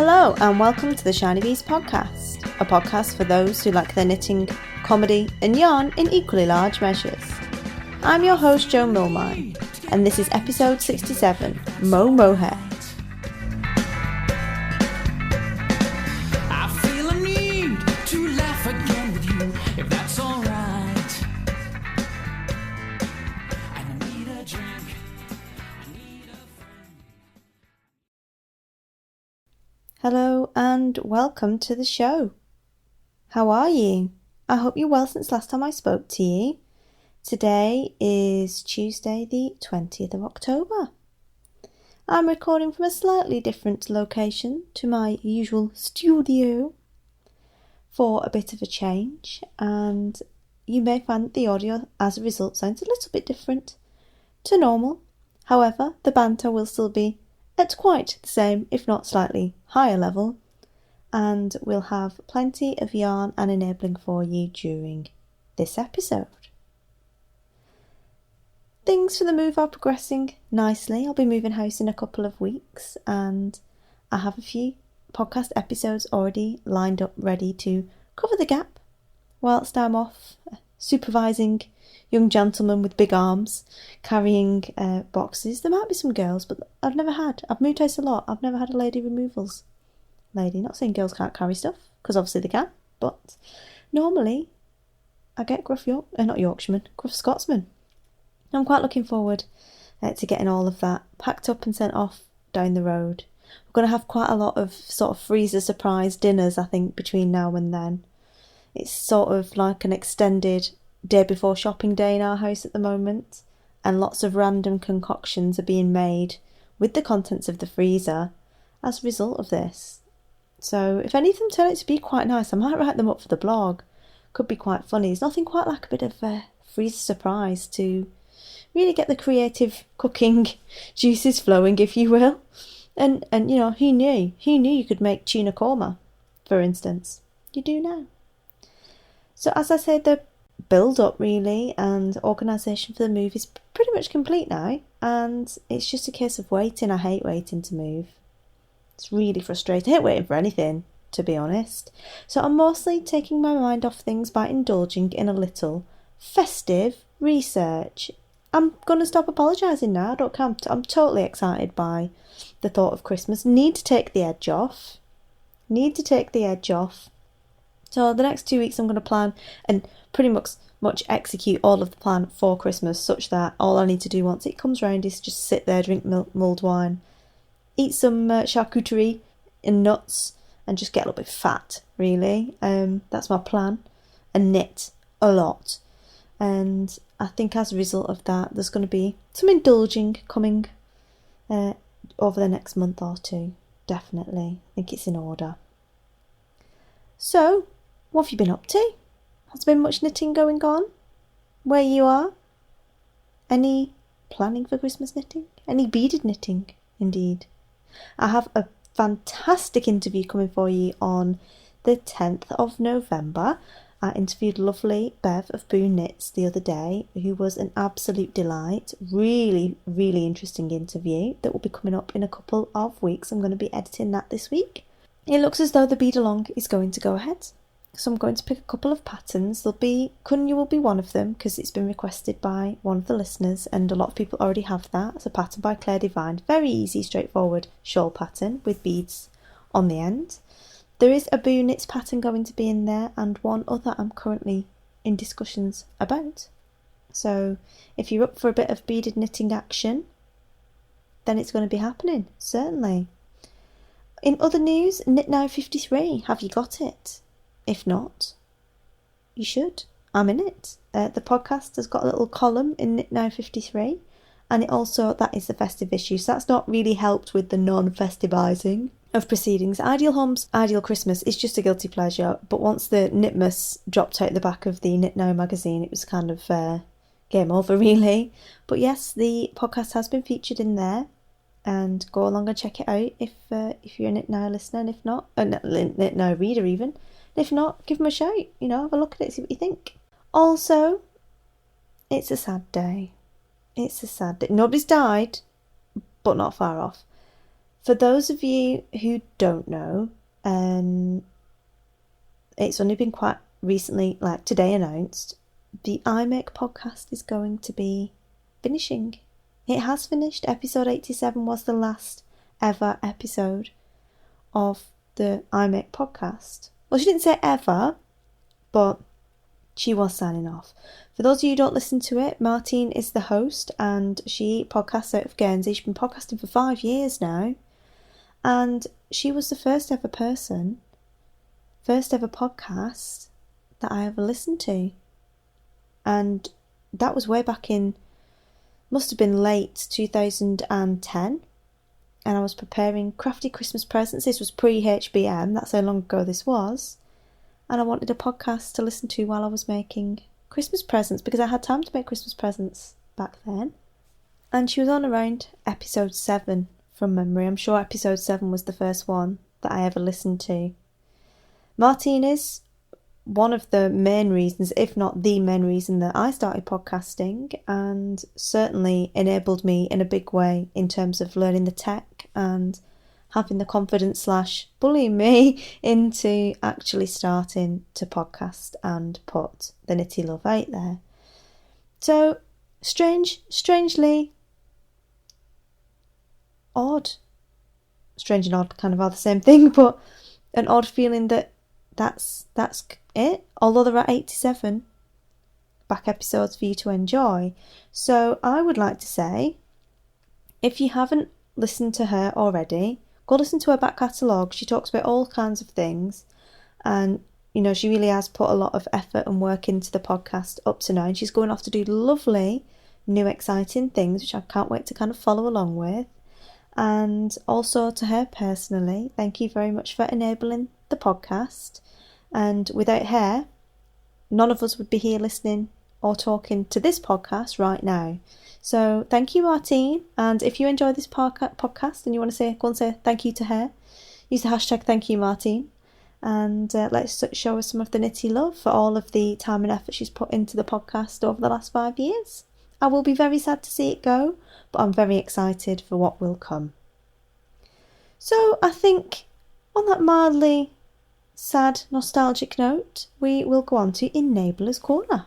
Hello and welcome to the Shinybees podcast, a podcast for those who like their knitting, comedy and yarn in equally large measures. I'm your host Joe Milmine and this is episode 67, Mohair. Hello and welcome to the show. How are you? I hope you're well since last time I spoke to you. Today is Tuesday the 20th of October. I'm recording from a slightly different location to my usual studio for a bit of a change, and you may find that the audio as a result sounds a little bit different to normal. However, the banter will still be at quite the same, if not slightly higher level, and we'll have plenty of yarn and enabling for you during this episode. Things for the move are progressing nicely. I'll be moving house in a couple of weeks and I have a few podcast episodes already lined up ready to cover the gap whilst I'm off supervising young gentlemen with big arms carrying boxes. There might be some girls, but I've moved house a lot. I've never had a lady removals lady. Not saying girls can't carry stuff, because obviously they can, but normally I get gruff Scotsmen. I'm quite looking forward to getting all of that packed up and sent off down the road. We're going to have quite a lot of sort of freezer surprise dinners, I think, between now and then. It's sort of like an extended day before shopping day in our house at the moment, and lots of random concoctions are being made with the contents of the freezer as a result of this. So if any of them turn out to be quite nice, I might write them up for the blog. Could be quite funny. There's nothing quite like a bit of a freezer surprise to really get the creative cooking juices flowing, if you will. And you know, who knew you could make tuna korma, for instance. You do now. So as I said, the build up really and organisation for the move is pretty much complete now, and it's just a case of waiting. I hate waiting to move. It's really frustrating. I hate waiting for anything, to be honest. So I'm mostly taking my mind off things by indulging in a little festive research. I'm going to stop apologising now. I don't care. I'm totally excited by the thought of Christmas. Need to take the edge off. So the next 2 weeks I'm going to plan and pretty much execute all of the plan for Christmas, such that all I need to do once it comes round is just sit there, drink mulled wine, eat some charcuterie and nuts, and just get a little bit fat, really. That's my plan. And knit a lot. And I think as a result of that, there's going to be some indulging coming over the next month or two. Definitely. I think it's in order. So, what have you been up to? Has there been much knitting going on where you are? Any planning for Christmas knitting? Any beaded knitting, indeed? I have a fantastic interview coming for you on the 10th of November. I interviewed lovely Bev of Boo Knits the other day, who was an absolute delight. Really, really interesting interview that will be coming up in a couple of weeks. I'm going to be editing that this week. It looks as though the bead along is going to go ahead. So I'm going to pick a couple of patterns. Kunya will be one of them because it's been requested by one of the listeners, and a lot of people already have that. It's a pattern by Claire Divine. Very easy, straightforward shawl pattern with beads on the end. There is a Boo Knits pattern going to be in there, and one other I'm currently in discussions about. So if you're up for a bit of beaded knitting action, then it's going to be happening, certainly. In other news, Knit Now 53, have you got it? If not, you should. I'm in it. The podcast has got a little column in Knit Now 53, and that is the festive issue, so that's not really helped with the non-festivizing of proceedings. Ideal Home's Ideal Christmas is just a guilty pleasure, but once the Knitmas dropped out the back of the Knit Now magazine, it was kind of game over, really. But yes, the podcast has been featured in there, and go along and check it out if you're a Knit Now listener, and if not, Knit Now reader even. And if not, give them a shout, have a look at it, see what you think. Also, it's a sad day. Nobody's died, but not far off. For those of you who don't know, it's only been quite recently, like today, announced the iMake podcast is going to be finishing. It has finished. Episode 87 was the last ever episode of the iMake podcast. Well, she didn't say ever, but she was signing off. For those of you who don't listen to it, Martine is the host and she podcasts out of Guernsey. She's been podcasting for 5 years now. And she was the first ever podcast that I ever listened to. And that was way back in, must have been late 2010. And I was preparing crafty Christmas presents. This was pre-HBM, that's how long ago this was. And I wanted a podcast to listen to while I was making Christmas presents, because I had time to make Christmas presents back then. And she was on around episode 7 from memory. I'm sure episode 7 was the first one that I ever listened to. Martine is one of the main reasons, if not the main reason, that I started podcasting, and certainly enabled me in a big way in terms of learning the tech and having the confidence / bullying me into actually starting to podcast and put the Nitty Love out there. So strangely odd. Strange and odd kind of are the same thing, but an odd feeling that that's it. Although there are 87 back episodes for you to enjoy. So I would like to say, if you haven't listened to her already, go listen to her back catalogue. She talks about all kinds of things, and she really has put a lot of effort and work into the podcast up to now, and she's going off to do lovely new exciting things, which I can't wait to kind of follow along with. And also to her personally, thank you very much for enabling the podcast. And without her, none of us would be here listening or talking to this podcast right now. So thank you, Martine. And if you enjoy this podcast and you want to go and say thank you to her, use the hashtag thank you, Martine. And let's show her some of the Nitty Love for all of the time and effort she's put into the podcast over the last 5 years. I will be very sad to see it go, but I'm very excited for what will come. So I think on that mildly sad, nostalgic note, we will go on to Enabler's Corner.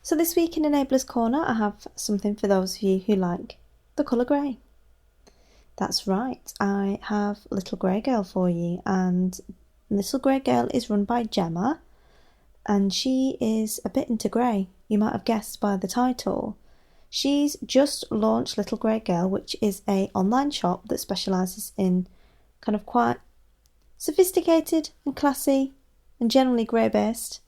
So this week in Enabler's Corner, I have something for those of you who like the colour grey. That's right, I have Little Grey Girl for you, and Little Grey Girl is run by Gemma, and she is a bit into grey. You might have guessed by the title. She's just launched Little Grey Girl, which is an online shop that specialises in kind of quite sophisticated and classy and generally grey-based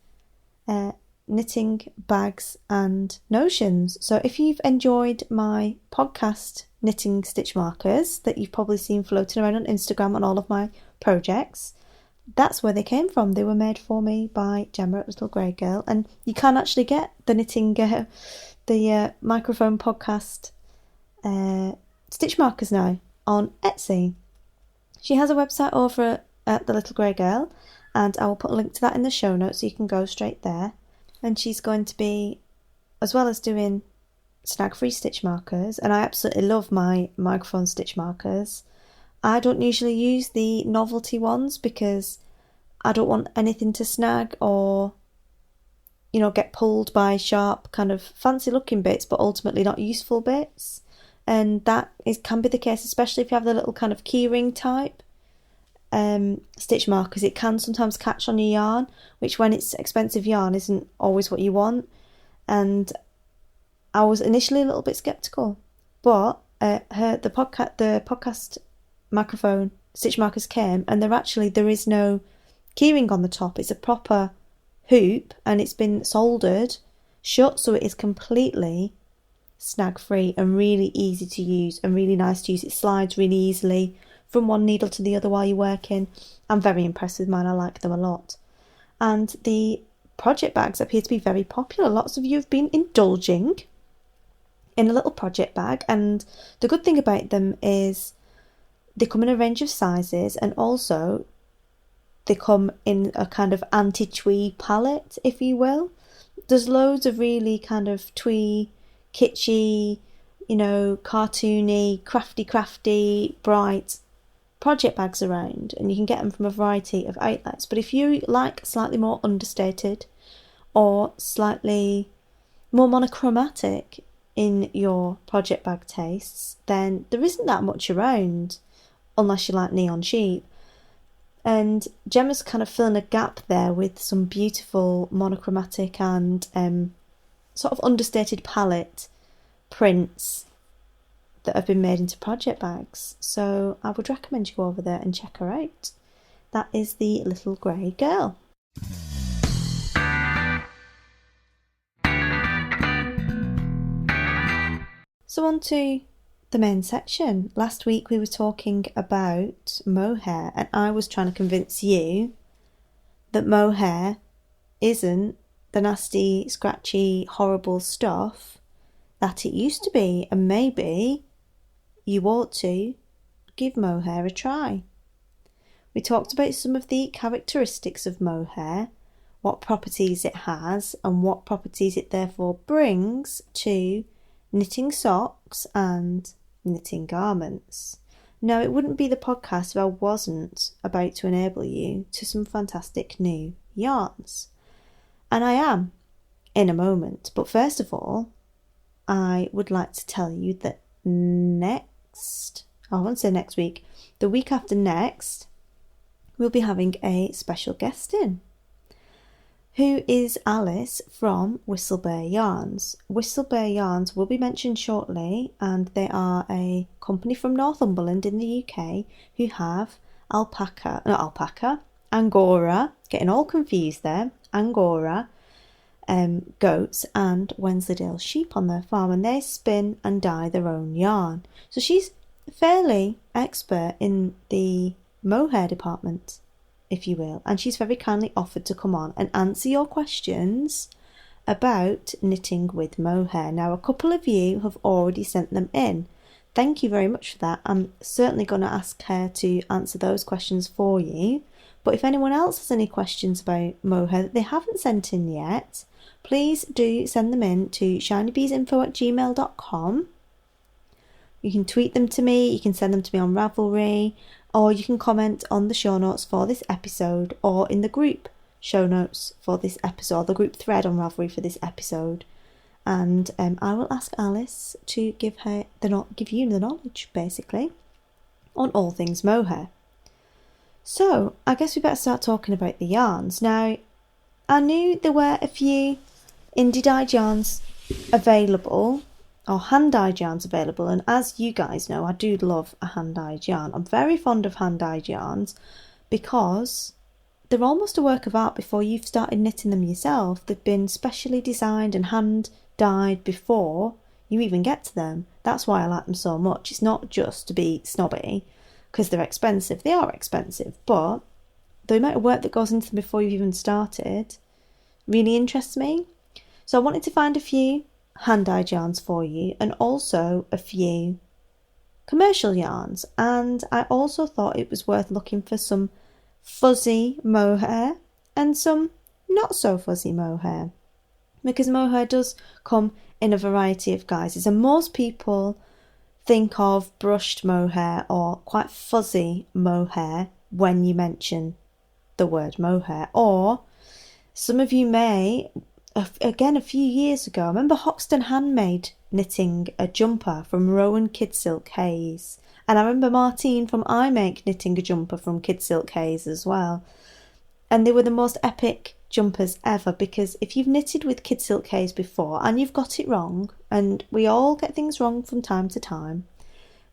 knitting bags and notions. So if you've enjoyed my podcast knitting stitch markers that you've probably seen floating around on Instagram on all of my projects, that's where they came from. They were made for me by Gemma at Little Grey Girl, and you can actually get the knitting, the microphone podcast stitch markers now on Etsy. She has a website over at the Little Grey Girl, and I will put a link to that in the show notes so you can go straight there. And she's going to be, as well as doing snag-free stitch markers, and I absolutely love my microphone stitch markers. I don't usually use the novelty ones because I don't want anything to snag or, get pulled by sharp kind of fancy looking bits, but ultimately not useful bits. And that can be the case, especially if you have the little kind of keyring type stitch markers. It can sometimes catch on your yarn, which when it's expensive yarn isn't always what you want. And I was initially a little bit sceptical, but the podcast microphone stitch markers came, and there is no keyring on the top. It's a proper hoop, and it's been soldered shut, so it is completely snag free and really easy to use and really nice to use. It slides really easily from one needle to the other while you're working. I'm very impressed with mine. I like them a lot. And the project bags appear to be very popular. Lots of you have been indulging in a little project bag, and the good thing about them is they come in a range of sizes, and also they come in a kind of anti-twee palette, if you will. There's loads of really kind of twee, kitschy, cartoony, crafty, bright project bags around, and you can get them from a variety of outlets. But if you like slightly more understated or slightly more monochromatic in your project bag tastes, then there isn't that much around unless you like neon sheep. And Gemma's kind of filling a gap there with some beautiful monochromatic and sort of understated palette prints that have been made into project bags. So I would recommend you go over there and check her out. That is the Little Grey Girl. So on to the main section. Last week we were talking about Mohair, and I was trying to convince you that Mohair isn't the nasty, scratchy, horrible stuff that it used to be, and maybe you ought to give Mohair a try. We talked about some of the characteristics of Mohair, what properties it has, and what properties it therefore brings to knitting socks and knitting garments. Now, it wouldn't be the podcast if I wasn't about to enable you to some fantastic new yarns. And I am in a moment. But first of all, I would like to tell you that I won't say next week, the week after next, we'll be having a special guest in, who is Alice from Whistlebear Yarns. Whistlebear Yarns will be mentioned shortly, and they are a company from Northumberland in the UK who have Angora, getting all confused there, Angora, goats and Wensleydale sheep on their farm, and they spin and dye their own yarn. So she's fairly expert in the mohair department, if you will, and she's very kindly offered to come on and answer your questions about knitting with mohair. Now, a couple of you have already sent them in. Thank you very much for that. I'm certainly going to ask her to answer those questions for you. But if anyone else has any questions about mohair that they haven't sent in yet, please do send them in to shinybeesinfo@gmail.com. You can tweet them to me, you can send them to me on Ravelry, or you can comment on the show notes for this episode, or in the group show notes for this episode, the group thread on Ravelry for this episode. And I will ask Alice to give you the knowledge, basically, on all things mohair. So, I guess we better start talking about the yarns. Now, I knew there were a few indie-dyed yarns available, or hand-dyed yarns available, and as you guys know, I do love a hand-dyed yarn. I'm very fond of hand-dyed yarns because they're almost a work of art before you've started knitting them yourself. They've been specially designed and hand-dyed before you even get to them. That's why I like them so much. It's not just to be snobby because they're expensive. They are expensive, but the amount of work that goes into them before you've even started really interests me. So I wanted to find a few hand-dyed yarns for you, and also a few commercial yarns, and I also thought it was worth looking for some fuzzy mohair and some not so fuzzy mohair, because mohair does come in a variety of guises, and most people think of brushed mohair or quite fuzzy mohair when you mention the word mohair. Or some of you may, again, a few years ago, I remember Hoxton Handmade knitting a jumper from Rowan Kid Silk Haze, and I remember Martine from iMake knitting a jumper from Kid Silk Haze as well. And they were the most epic jumpers ever, because if you've knitted with Kid Silk Haze before and you've got it wrong, and we all get things wrong from time to time,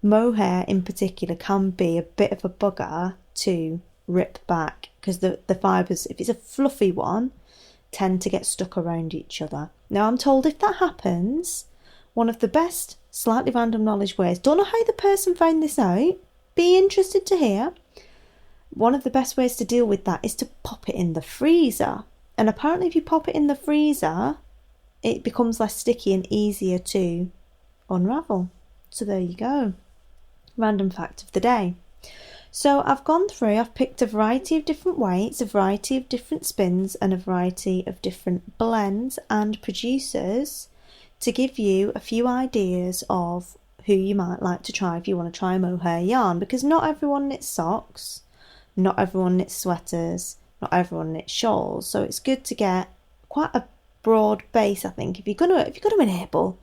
mohair in particular can be a bit of a bugger to rip back, because the fibres, if it's a fluffy one, tend to get stuck around each other. Now, I'm told if that happens, one of the best slightly random knowledge ways, don't know how the person found this out, be interested to hear, one of the best ways to deal with that is to pop it in the freezer. And apparently if you pop it in the freezer, it becomes less sticky and easier to unravel. So there you go. Random fact of the day. So I've gone through, I've picked a variety of different weights, a variety of different spins, and a variety of different blends and producers to give you a few ideas of who you might like to try if you want to try a mohair yarn, because not everyone knits socks, not everyone knits sweaters, not everyone knits shawls, so it's good to get quite a broad base. I think if you're gonna enable,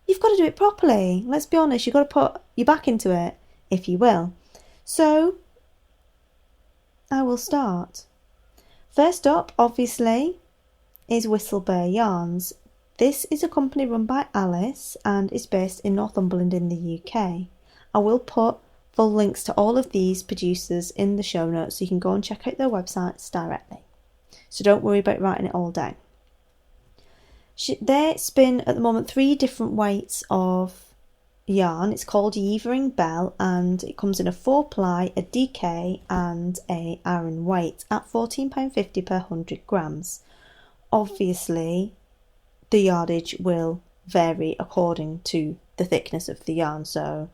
you've got to do it properly. Let's be honest, you've got to put your back into it, if you will. So I will start. First up, obviously, is Whistlebird Yarns. This is a company run by Alice and is based in Northumberland in the UK. I will put full links to all of these producers in the show notes so you can go and check out their websites directly. So don't worry about writing it all down. They spin at the moment 3 different weights of yarn. It's called Yevering Bell and it comes in a 4-ply, a DK and a Aran weight at £14.50 per 100 grams. Obviously, the yardage will vary according to the thickness of the yarn, so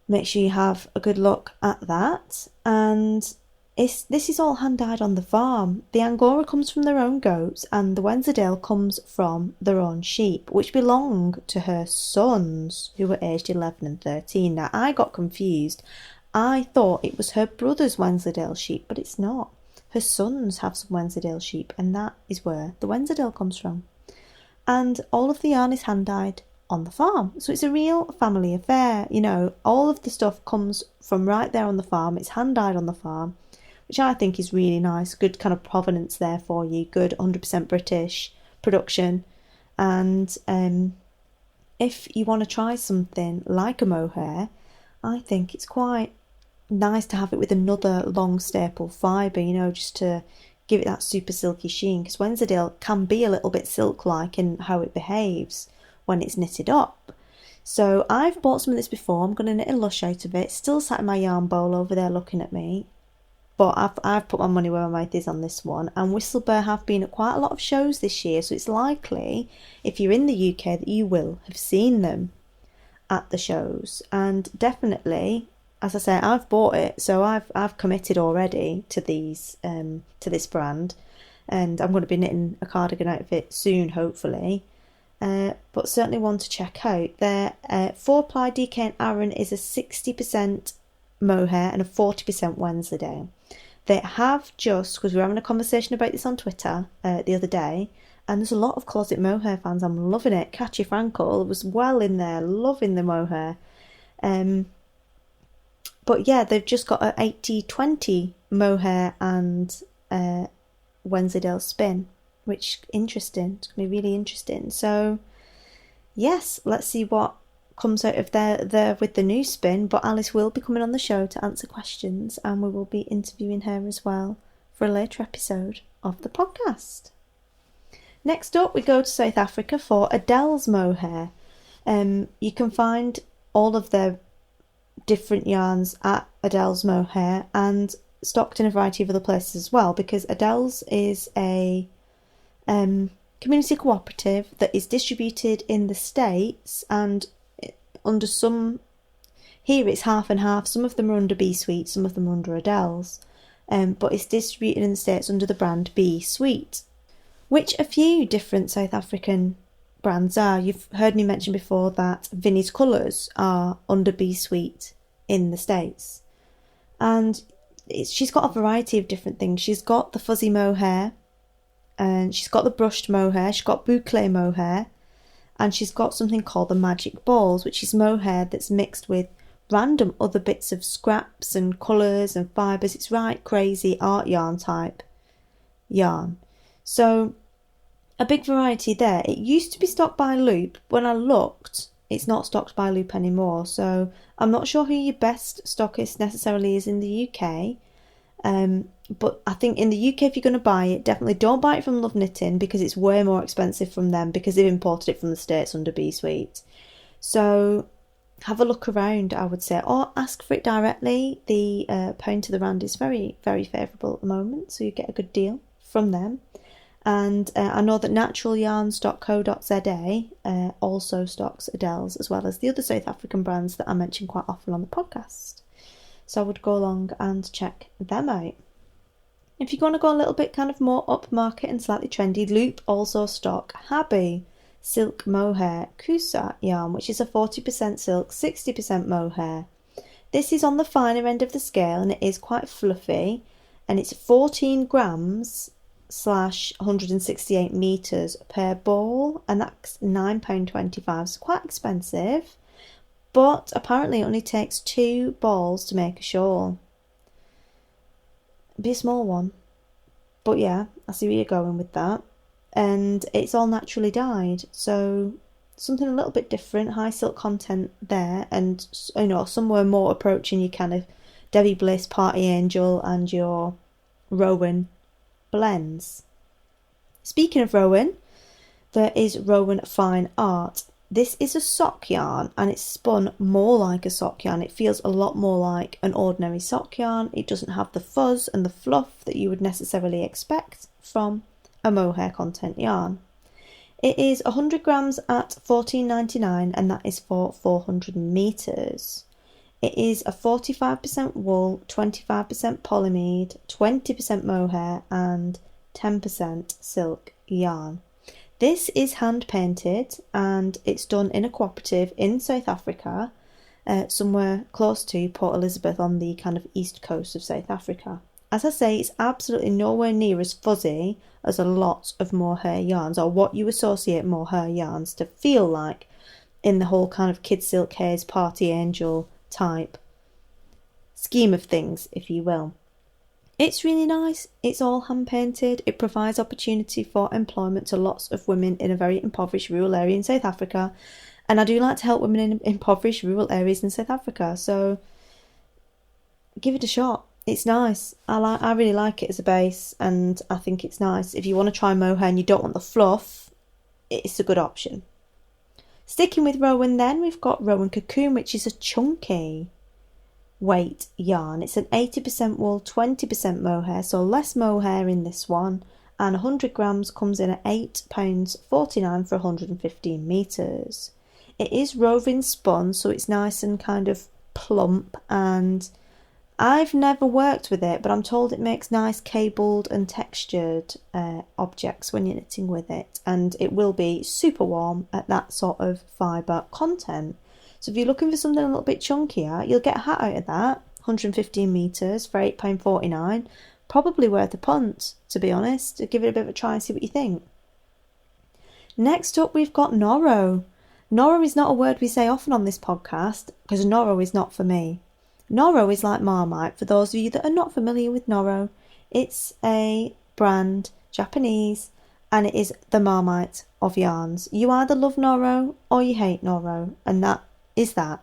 make sure you have a good look at that. And this is all hand-dyed on the farm. The Angora comes from their own goats and the Wensleydale comes from their own sheep, which belong to her sons, who were aged 11 and 13. Now, I got confused. I thought it was her brother's Wensleydale sheep, but it's not. Her sons have some Wensleydale sheep, and that is where the Wensleydale comes from. And all of the yarn is hand-dyed on the farm. So it's a real family affair. You know, all of the stuff comes from right there on the farm. It's hand-dyed on the farm, which I think is really nice. Good kind of provenance there for you. Good 100% British production. And if you want to try something like a mohair, I think it's quite nice to have it with another long staple fibre, you know, just to give it that super silky sheen, because Wensleydale can be a little bit silk-like in how it behaves when it's knitted up. So I've bought some of this before. I'm going to knit a lush out of it. Still sat in my yarn bowl over there looking at me, but I've put my money where my mouth is on this one. And Whistlebird have been at quite a lot of shows this year, so it's likely, if you're in the UK, that you will have seen them at the shows. And definitely, as I say, I've bought it, so I've committed already to these to this brand, and I'm going to be knitting a cardigan out of it soon, hopefully. But certainly one to check out. Their 4-ply DK and Aran is a 60% mohair and a 40% Wensleydale. They have just, because we were having a conversation about this on Twitter the other day, and there's a lot of closet mohair fans. I'm loving it. Catchy Frankel was well in there, loving the mohair. But yeah, they've just got an 80-20 mohair and Wensleydale spin, which interesting. It's going to be really interesting. So yes, let's see what comes out of there with the new spin. But Alice will be coming on the show to answer questions, and we will be interviewing her as well for a later episode of the podcast. Next up, we go to South Africa for Adele's mohair. You can find all of their different yarns at Adele's Mohair and stocked in a variety of other places as well, because Adele's is a community cooperative that is distributed in the States, and under some, here it's half and half. Some of them are under B Sweet, some of them are under Adele's, but it's distributed in the States under the brand B Sweet, which a few different South African brands are. You've heard me mention before that Vinnie's Colours are under B Sweet in the States, and she's got a variety of different things. She's got the fuzzy mohair, and she's got the brushed mohair, she's got boucle mohair, and she's got something called the magic balls, which is mohair that's mixed with random other bits of scraps and colours and fibres. It's right crazy art yarn type yarn. So a big variety there. It used to be stocked by Loop. When I looked, it's not stocked by Loop anymore, so I'm not sure who your best stockist necessarily is in the UK. But I think in the UK, if you're going to buy it, definitely don't buy it from Love Knitting, because it's way more expensive from them, because they've imported it from the States under B Sweet. So have a look around, I would say, or ask for it directly. The pound to the rand is very, very favourable at the moment, so you get a good deal from them. And I know that naturalyarns.co.za also stocks Adele's, as well as the other South African brands that I mention quite often on the podcast. So I would go along and check them out. If you want to go a little bit kind of more upmarket and slightly trendy, Loop also stock Happy Silk Mohair Kusa yarn, which is a 40% silk, 60% mohair. This is on the finer end of the scale and it is quite fluffy, and it's 14 grams / 168 meters per ball, and that's £9.25. So quite expensive, but apparently it only takes 2 balls to make a shawl. Be a small one, but yeah, I see where you're going with that. And it's all naturally dyed, so something a little bit different, high silk content there, and you know, somewhere more approaching your kind of Debbie Bliss, Party Angel and your Rowan blends. Speaking of Rowan, there is Rowan Fine Art. This is a sock yarn and it's spun more like a sock yarn. It feels a lot more like an ordinary sock yarn. It doesn't have the fuzz and the fluff that you would necessarily expect from a mohair content yarn. It is 100 grams at $14.99 and that is for 400 meters. It is a 45% wool, 25% polyamide, 20% mohair and 10% silk yarn. This is hand painted and it's done in a cooperative in South Africa, somewhere close to Port Elizabeth on the kind of east coast of South Africa. As I say, it's absolutely nowhere near as fuzzy as a lot of mohair yarns, or what you associate mohair yarns to feel like in the whole kind of Kid Silk Haze, Party Angel type scheme of things, if you will. It's really nice. It's all hand painted. It provides opportunity for employment to lots of women in a very impoverished rural area in South Africa. And I do like to help women in impoverished rural areas in South Africa. So give it a shot. It's nice. I really like it as a base, and I think it's nice. If you want to try mohair and you don't want the fluff, it's a good option. Sticking with Rowan then, we've got Rowan Cocoon, which is a chunky weight yarn. It's an 80% wool, 20% mohair, so less mohair in this one, and 100 grams comes in at £8.49 for 115 meters. It is roving spun, so it's nice and kind of plump, and I've never worked with it, but I'm told it makes nice cabled and textured objects when you're knitting with it, and it will be super warm at that sort of fibre content. So if you're looking for something a little bit chunkier, you'll get a hat out of that. 115 metres for £8.49. Probably worth a punt, to be honest. Give it a bit of a try and see what you think. Next up, we've got Norro. Norro is not a word we say often on this podcast, because Norro is not for me. Norro is like Marmite. For those of you that are not familiar with Norro, it's a brand, Japanese, and it is the Marmite of yarns. You either love Norro or you hate Norro, and that is that.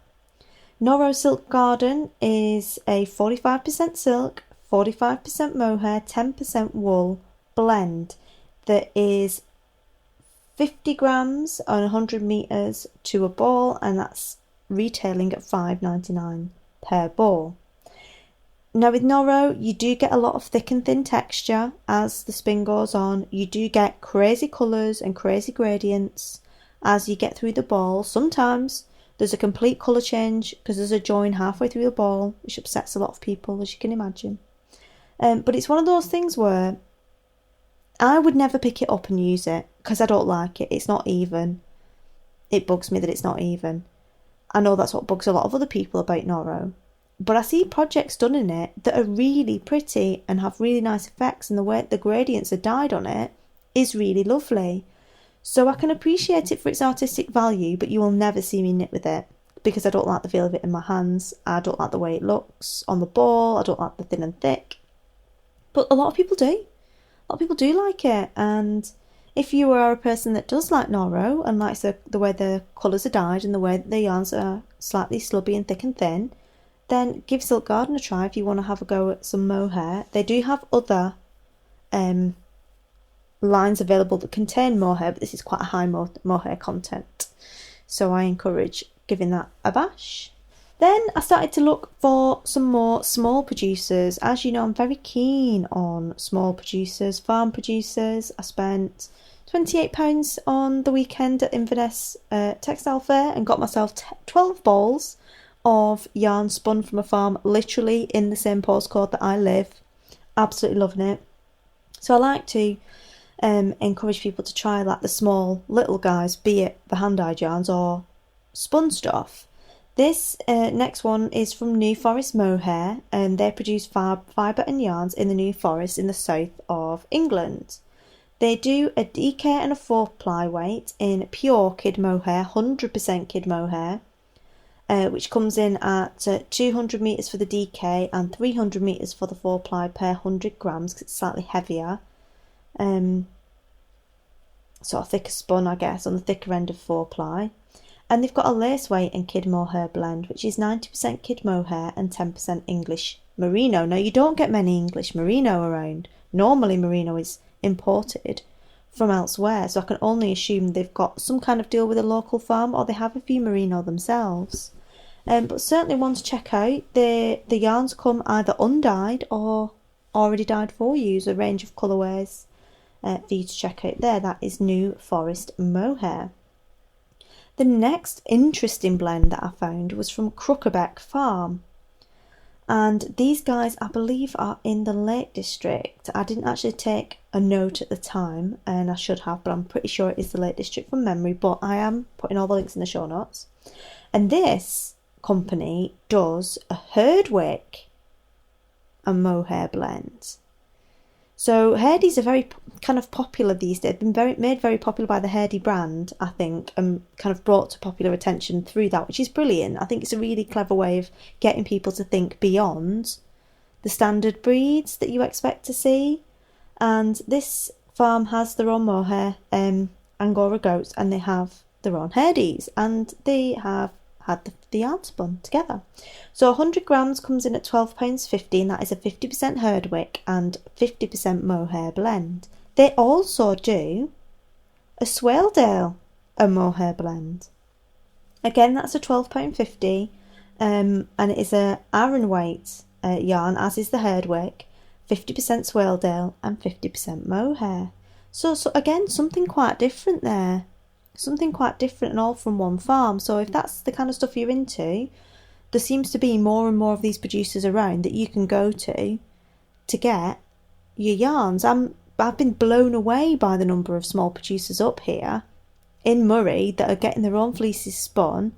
Norro Silk Garden is a 45% silk, 45% mohair, 10% wool blend that is 50 grams on 100 meters to a ball, and that's retailing at £5.99 per ball. Now with Norro, you do get a lot of thick and thin texture as the spin goes on. You do get crazy colours and crazy gradients as you get through the ball. Sometimes there's a complete colour change because there's a join halfway through the ball, which upsets a lot of people, as you can imagine. But it's one of those things where I would never pick it up and use it because I don't like it. It's not even. It bugs me that it's not even. I know that's what bugs a lot of other people about Norro. But I see projects done in it that are really pretty and have really nice effects, and the way the gradients are dyed on it is really lovely. So I can appreciate it for its artistic value, but you will never see me knit with it because I don't like the feel of it in my hands. I don't like the way it looks on the ball. I don't like the thin and thick. But a lot of people do. A lot of people do like it. And if you are a person that does like Norro and likes the way the colours are dyed and the way the yarns are slightly slubby and thick and thin, then give Silk Garden a try if you want to have a go at some mohair. They do have other lines available that contain mohair, but this is quite a high mohair content, so I encourage giving that a bash. Then I started to look for some more small producers. As you know, I'm very keen on small producers, farm producers. I spent £28 on the weekend at Inverness Textile Fair and got myself 12 balls of yarn spun from a farm literally in the same postcode that I live. Absolutely loving it. So I like to encourage people to try like the small little guys, be it the hand-dyed yarns or spun stuff. This next one is from New Forest Mohair, and they produce fibre and yarns in the New Forest in the south of England. They do a DK and a 4-ply weight in pure kid mohair, 100% kid mohair, which comes in at 200 metres for the DK and 300 metres for the 4-ply per 100 grams because it's slightly heavier. Sort of thicker spun, I guess, on the thicker end of 4-ply. And they've got a lace weight and kid mohair blend, which is 90% kid mohair and 10% English merino. Now, you don't get many English merino around. Normally, merino is imported from elsewhere, so I can only assume they've got some kind of deal with a local farm or they have a few merino themselves. But certainly one to check out. The yarns come either undyed or already dyed for you. There's a range of colourways for you to check out there. That is New Forest Mohair. The next interesting blend that I found was from Crookerbeck Farm. And these guys, I believe, are in the Lake District. I didn't actually take a note at the time, and I should have, but I'm pretty sure it is the Lake District from memory, but I am putting all the links in the show notes. And this company does a Herdwick and mohair blend. So Hardy's are very kind of popular these days. Been made very popular by the Hardy brand, I think, and kind of brought to popular attention through that, which is brilliant. I think it's a really clever way of getting people to think beyond the standard breeds that you expect to see. And this farm has their own mohair, Angora goats, and they have their own Hardy's, and they have had the yarn spun together. So 100 grams comes in at £12.50, and that is a 50% Herdwick and 50% mohair blend. They also do a Swaledale and mohair blend. Again, that's a £12.50, and it is a Aran weight yarn, as is the Herdwick, 50% Swaledale and 50% mohair. So again, something quite different there. Something quite different and all from one farm. So if that's the kind of stuff you're into, there seems to be more and more of these producers around that you can go to get your yarns. I've been blown away by the number of small producers up here in Murray that are getting their own fleeces spun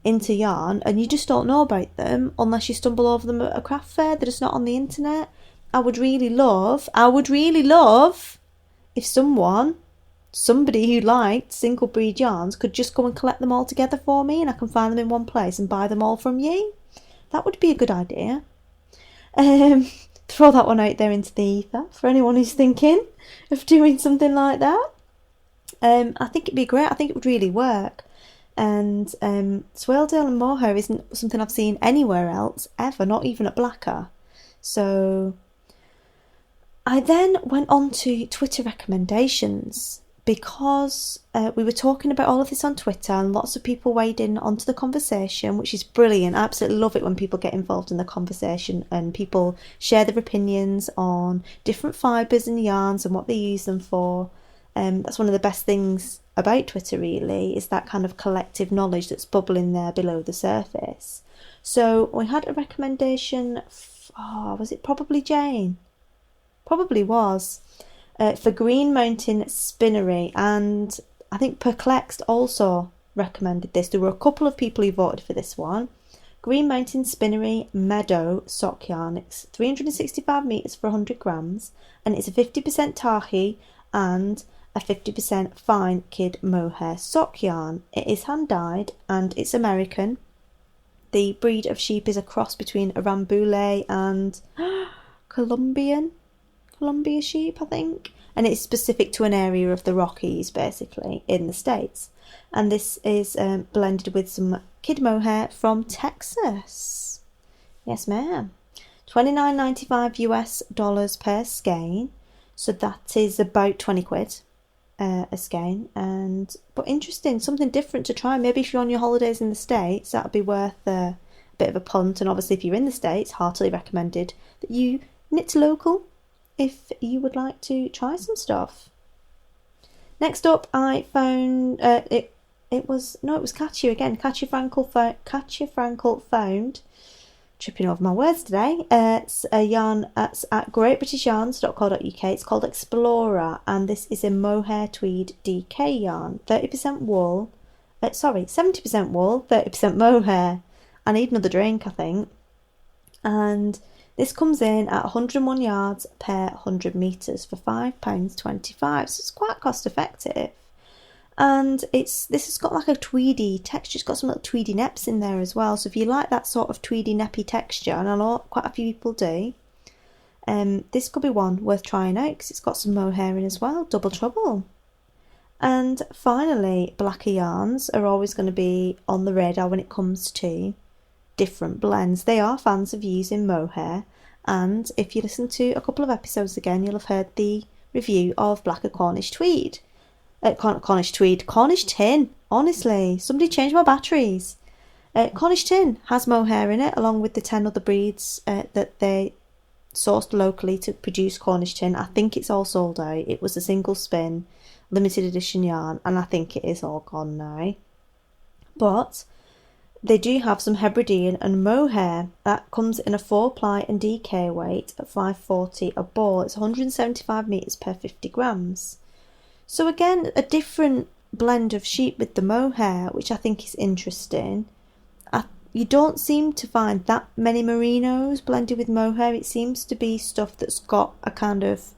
into yarn, and you just don't know about them unless you stumble over them at a craft fair. They're just not on the internet. I would really love if somebody who liked single breed yarns could just go and collect them all together for me, and I can find them in one place and buy them all from you. That would be a good idea. Throw that one out there into the ether for anyone who's thinking of doing something like that. I think it'd be great. I think it would really work. And Swaledale and Mohair isn't something I've seen anywhere else ever, not even at Blacker. So I then went on to Twitter recommendations, because we were talking about all of this on Twitter and lots of people weighed in onto the conversation, which is brilliant. I absolutely love it when people get involved in the conversation and people share their opinions on different fibres and yarns and what they use them for. That's one of the best things about Twitter, really, is that kind of collective knowledge that's bubbling there below the surface. So we had a recommendation, was it probably Jane? Probably was. For Green Mountain Spinnery, and I think Perplexed also recommended this. There were a couple of people who voted for this one. Green Mountain Spinnery Meadow Sock Yarn. It's 365 metres for 100 grams, and it's a 50% Tahi and a 50% fine kid mohair sock yarn. It is hand dyed and it's American. The breed of sheep is a cross between a Rambouillet and Columbia sheep, I think, and it's specific to an area of the Rockies, basically, in the States. And this is blended with some kid mohair from Texas. Yes, ma'am. $29.95 US per skein, so that is about 20 quid a skein. But interesting, something different to try. Maybe if you're on your holidays in the States, that would be worth a bit of a punt. And obviously, if you're in the States, heartily recommended that you knit local if you would like to try some stuff. Next up, I found it it was Katya again. Katya Frankel found, tripping over my words today. It's a yarn at greatbritishyarns.co.uk. It's called Explorer, and this is a mohair tweed DK yarn. 30% wool. 70% wool, 30% mohair. I need another drink, I think. And this comes in at 101 yards per 100 metres for £5.25. So it's quite cost effective. And this has got like a tweedy texture. It's got some little tweedy neps in there as well. So if you like that sort of tweedy neppy texture, and I know quite a few people do, this could be one worth trying out because it's got some mohair in as well. Double trouble. And finally, blacker yarns are always going to be on the radar when it comes to different blends. They are fans of using mohair, and if you listen to a couple of episodes again, you'll have heard the review of blacker Cornish tweed. Cornish tin. Honestly, somebody changed my batteries. Cornish tin has mohair in it, along with the 10 other breeds that they sourced locally to produce Cornish tin. I think it's all sold out. It was a single spin, limited edition yarn, and I think it is all gone now. But they do have some Hebridean and mohair. That comes in a 4-ply and DK weight at 540 a ball. It's 175 metres per 50 grams. So again, a different blend of sheep with the mohair, which I think is interesting. You don't seem to find that many merinos blended with mohair. It seems to be stuff that's got a kind of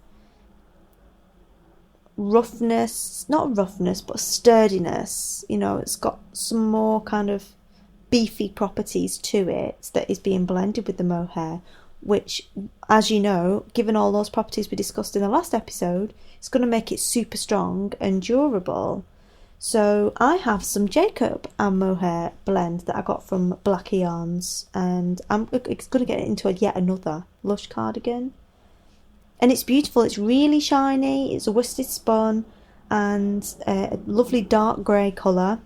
roughness, not roughness, but sturdiness. You know, it's got some more kind of beefy properties to it that is being blended with the mohair, which, as you know, given all those properties we discussed in the last episode, it's going to make it super strong and durable. So I have some Jacob and mohair blend that I got from Blacker Yarns, and it's going to get into yet another Lush cardigan. And it's beautiful. It's really shiny. It's a worsted spun and a lovely dark grey colour.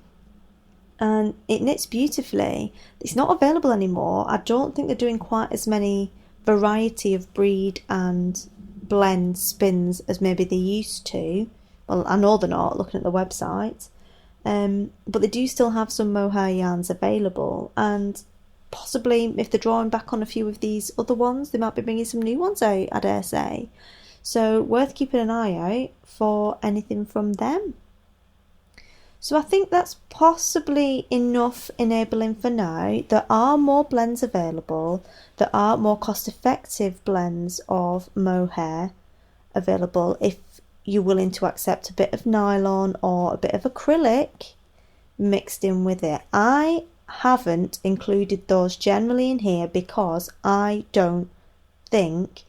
And it knits beautifully. It's not available anymore. I don't think they're doing quite as many variety of breed and blend spins as maybe they used to. Well, I know they're not, looking at the website. But they do still have some mohair yarns available. And possibly, if they're drawing back on a few of these other ones, they might be bringing some new ones out, I dare say. So, worth keeping an eye out for anything from them. So I think that's possibly enough enabling for now. There are more blends available. There are more cost-effective blends of mohair available if you're willing to accept a bit of nylon or a bit of acrylic mixed in with it. I haven't included those generally in here because I don't think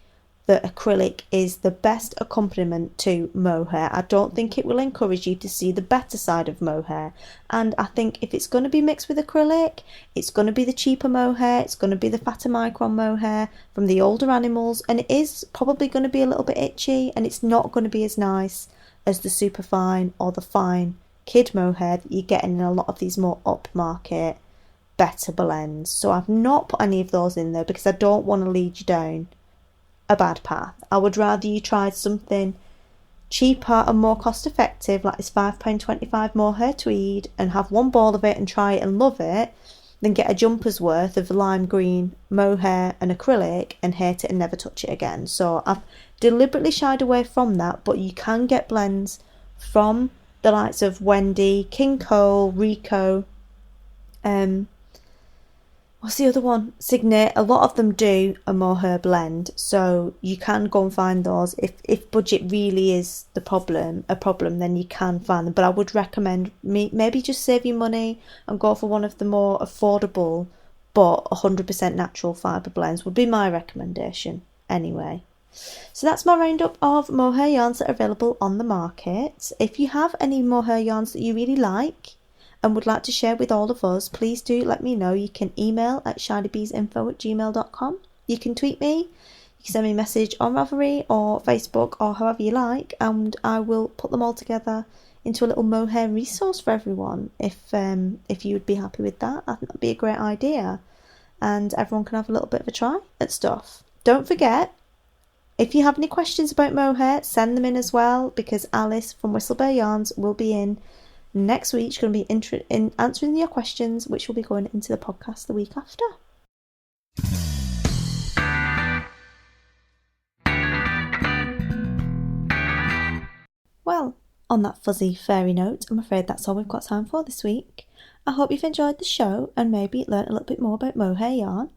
that acrylic is the best accompaniment to mohair. I don't think it will encourage you to see the better side of mohair, and I think if it's going to be mixed with acrylic, it's going to be the cheaper mohair, it's going to be the fatter micron mohair from the older animals, and it is probably going to be a little bit itchy, and it's not going to be as nice as the super fine or the fine kid mohair that you're getting in a lot of these more upmarket better blends. So I've not put any of those in there because I don't want to lead you down a bad path. I would rather you tried something cheaper and more cost effective, like this £5.25 mohair tweed, and have one ball of it and try it and love it, than get a jumper's worth of lime green mohair and acrylic and hate it and never touch it again. So I've deliberately shied away from that, but you can get blends from the likes of Wendy, King Cole, Rico, what's the other one? Signet. A lot of them do a mohair blend, so you can go and find those. If budget really is a problem, then you can find them. But I would recommend maybe just save your money and go for one of the more affordable but 100% natural fibre blends would be my recommendation anyway. So that's my roundup of mohair yarns that are available on the market. If you have any mohair yarns that you really like and would like to share with all of us, please do let me know. You can email at shinybeesinfo@gmail.com. You can tweet me, you can send me a message on Ravelry or Facebook or however you like, and I will put them all together into a little mohair resource for everyone. If you would be happy with that, I think that'd be a great idea, and everyone can have a little bit of a try at stuff. Don't forget, if you have any questions about mohair, send them in as well, because Alice from Whistlebear Yarns will be in Next week's going to be in answering your questions, which will be going into the podcast the week after. Well, on that fuzzy fairy note, I'm afraid that's all we've got time for this week. I hope you've enjoyed the show and maybe learnt a little bit more about mohair yarn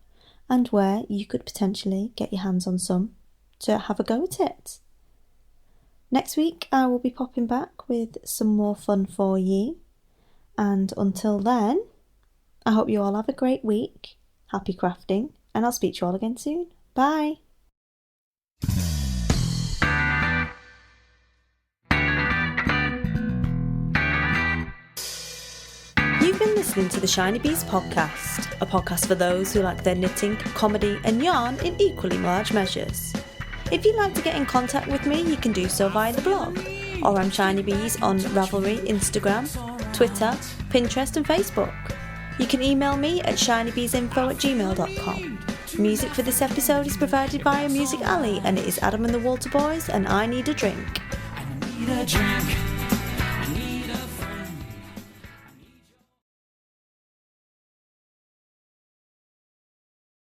and where you could potentially get your hands on some to have a go at it. Next week I will be popping back with some more fun for ye, and until then I hope you all have a great week, happy crafting, and I'll speak to you all again soon. Bye! You've been listening to the Shinybees podcast, a podcast for those who like their knitting, comedy and yarn in equally large measures. If you'd like to get in contact with me, you can do so via the blog, or I'm Shinybees on Ravelry, Instagram, Twitter, Pinterest and Facebook. You can email me at shinybeesinfo@gmail.com. Music for this episode is provided by Music Alley, and it is Adam and the Walter Boys and I Need a Drink. I need a drink.